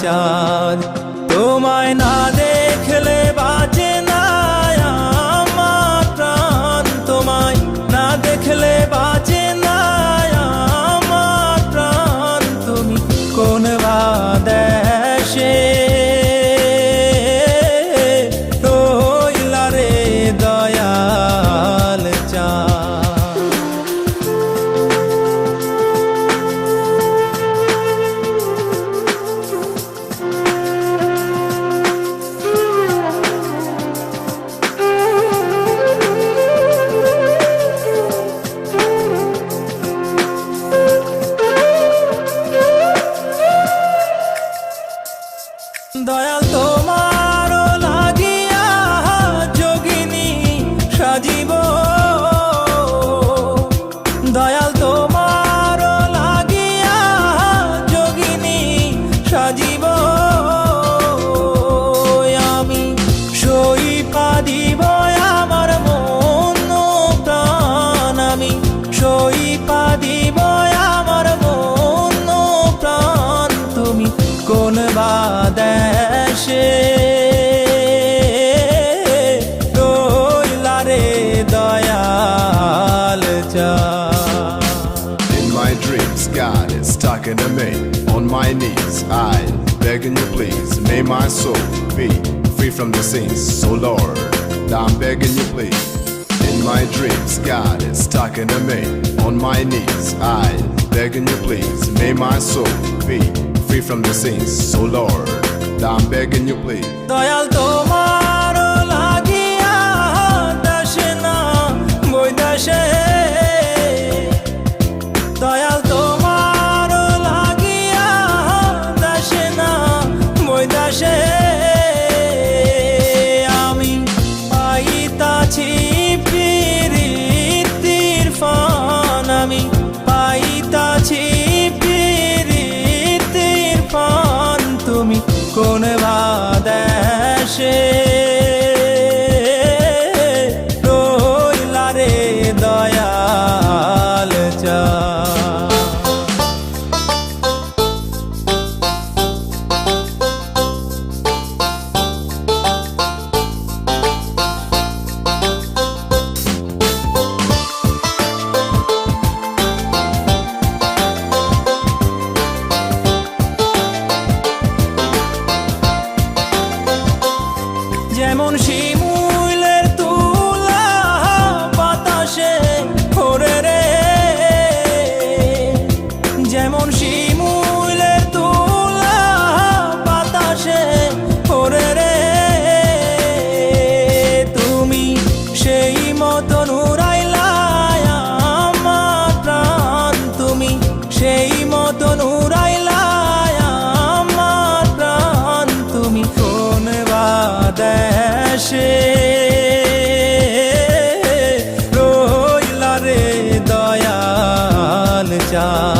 চাঁদ। তোমায় না দেখলে বাঁচে না আমার প্রাণ, তোমায় না দেখলে বাঁচে না আমার প্রাণ। তুমি কোন বা দেশে রইলা রে দয়াল চাঁদ। দয়াল তোমার লাগিয়া যোগিনী সাজিব, দয়াল তোমার লাগিয়া যোগিনী সাজিব। আমি সই পাদিব আমার মন প্রাণ, আমি সই পাদিব আমার মন প্রাণ। তুমি কোন বা দেশে রইলা রে দয়াল চাঁদ। In my dreams, God is talking to me. On my knees, I begging you please, may my soul be free from the sins. So Lord, I'm begging you please. In my dreams, God is talking to me. On my knees, I begging you please, may my soul be free from the sins. So Lord, I'm begging you please. Dayal তোমার লাগিয়া দাসে না বৈদাসে, দয়াল তোমার লাগিয়া দাসে না বৈদাসে। আমি পাইতাছি প্রীতির ফান, আমি পাইতাছি প্রীতির ফান। তুমি কোন বা দেশে রইলা রে দয়াল চাঁদ। যেমন শিমুলের তুলা বাতাসে ওরে রে, যেমন শিমুলের তুলা বাতাসে ওরে রে। তুমি সেই মতন উড়াইলা আমার প্রাণ, তুমি সেই মতন উড়াইলা আমার প্রাণ। তুমি কোন বা দেশে রইলা রে দয়াল চাঁদ।